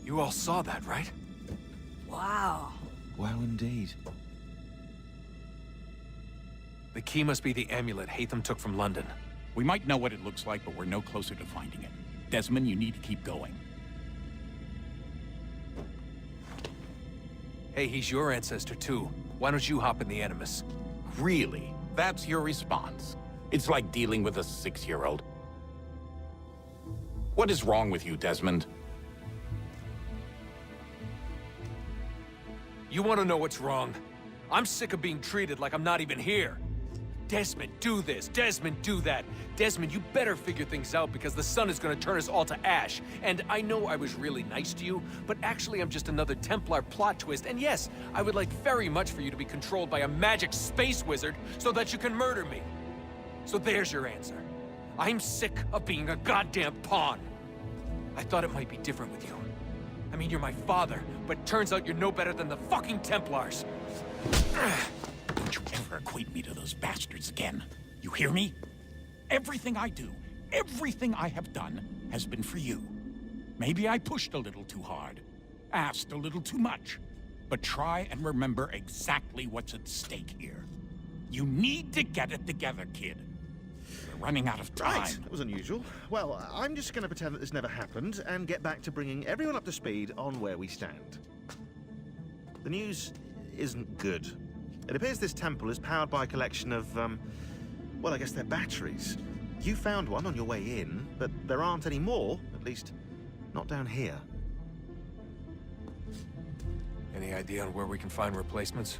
You all saw that, right? Wow. Wow, indeed. The key must be the amulet Hatham took from London. We might know what it looks like, but we're no closer to finding it. Desmond, you need to keep going. Hey, he's your ancestor too. Why don't you hop in the Animus? Really? That's your response? It's like dealing with a 6-year-old. What is wrong with you, Desmond? You want to know what's wrong? I'm sick of being treated like I'm not even here. Desmond, do this. Desmond, do that. Desmond, you better figure things out because the sun is going to turn us all to ash. And I know I was really nice to you, but actually I'm just another Templar plot twist. And yes, I would like very much for you to be controlled by a magic space wizard so that you can murder me. So there's your answer. I'm sick of being a goddamn pawn. I thought it might be different with you. I mean, you're my father, but turns out you're no better than the fucking Templars. Don't you ever equate me to those bastards again. You hear me? Everything I do, everything I have done, has been for you. Maybe I pushed a little too hard, asked a little too much, but try and remember exactly what's at stake here. You need to get it together, kid. We're running out of time. Right, that was unusual. Well, I'm just going to pretend that this never happened and get back to bringing everyone up to speed on where we stand. The news isn't good. It appears this temple is powered by a collection of, well, I guess they're batteries. You found one on your way in, but there aren't any more, at least not down here. Any idea on where we can find replacements?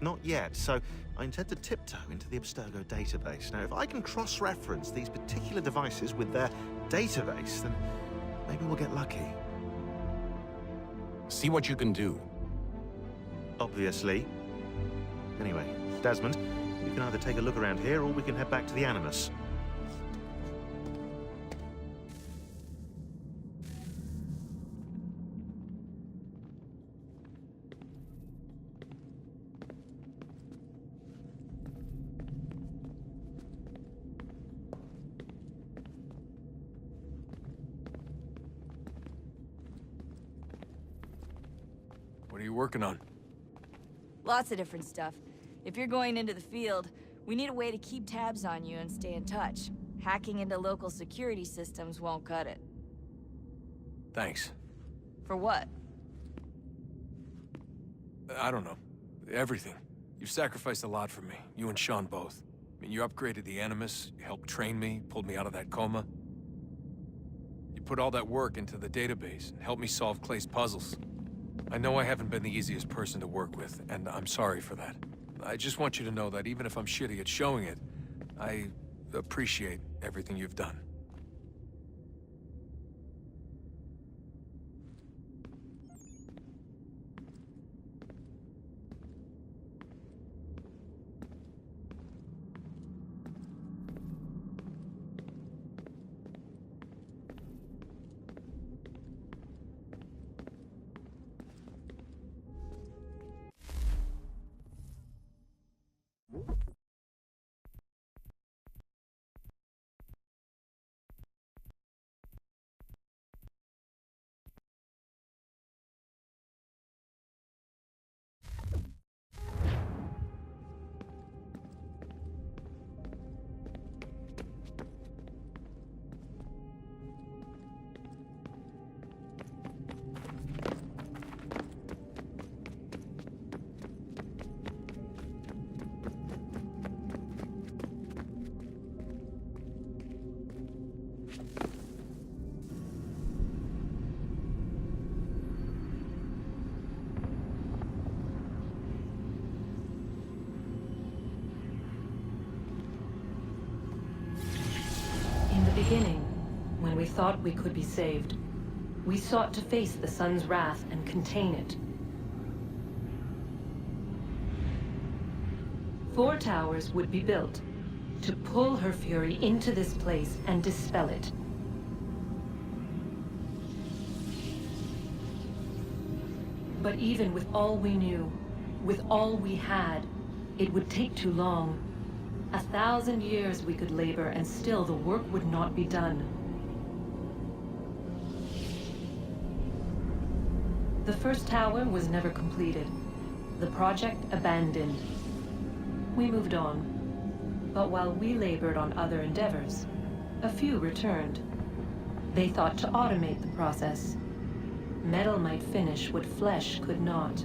Not yet, so I intend to tiptoe into the Abstergo database. Now, if I can cross-reference these particular devices with their database, then maybe we'll get lucky. See what you can do. Obviously. Anyway, Desmond, we can either take a look around here or we can head back to the Animus. What are you working on? Lots of different stuff. If you're going into the field, we need a way to keep tabs on you and stay in touch. Hacking into local security systems won't cut it. Thanks. For what? I don't know. Everything. You've sacrificed a lot for me. You and Sean both. I mean, you upgraded the Animus, you helped train me, pulled me out of that coma. You put all that work into the database and helped me solve Clay's puzzles. I know I haven't been the easiest person to work with, and I'm sorry for that. I just want you to know that even if I'm shitty at showing it, I appreciate everything you've done. In the beginning, when we thought we could be saved, we sought to face the sun's wrath and contain it. 4 towers would be built to pull her fury into this place and dispel it. But even with all we knew, with all we had, it would take too long. 1,000 years we could labor and still the work would not be done. The first tower was never completed. The project abandoned. We moved on. But while we labored on other endeavors, a few returned. They thought to automate the process. Metal might finish what flesh could not.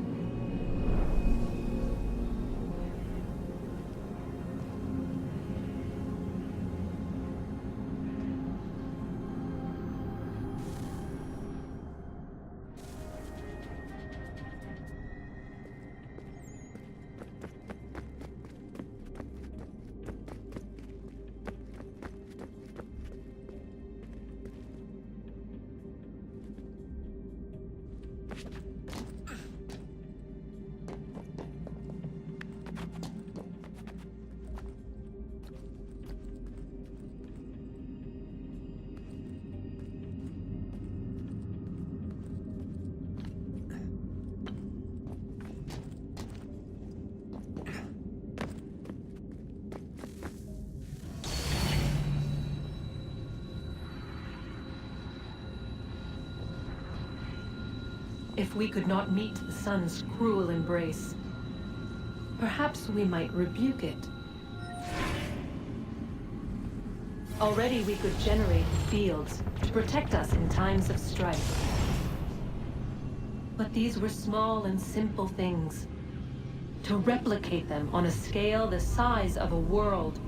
If we could not meet the sun's cruel embrace, perhaps we might rebuke it. Already we could generate fields to protect us in times of strife. But these were small and simple things. To replicate them on a scale the size of a world,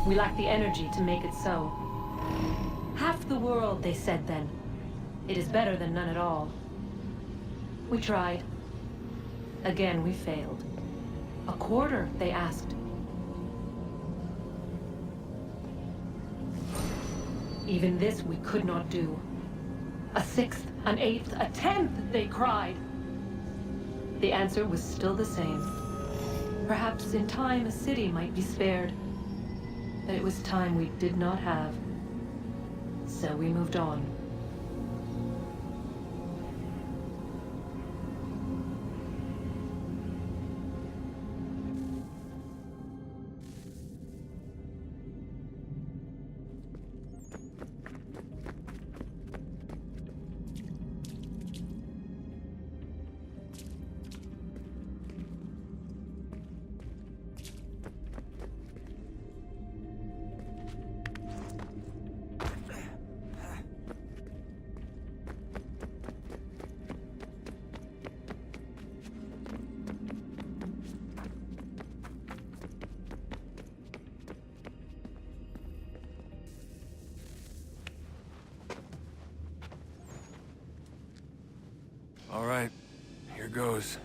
we lack the energy to make it so. Half the world, they said then. It is better than none at all. We tried. Again, we failed. A quarter, they asked. Even this we could not do. A sixth, an eighth, a tenth, they cried. The answer was still the same. Perhaps in time a city might be spared. But it was time we did not have. So we moved on. All right, here goes.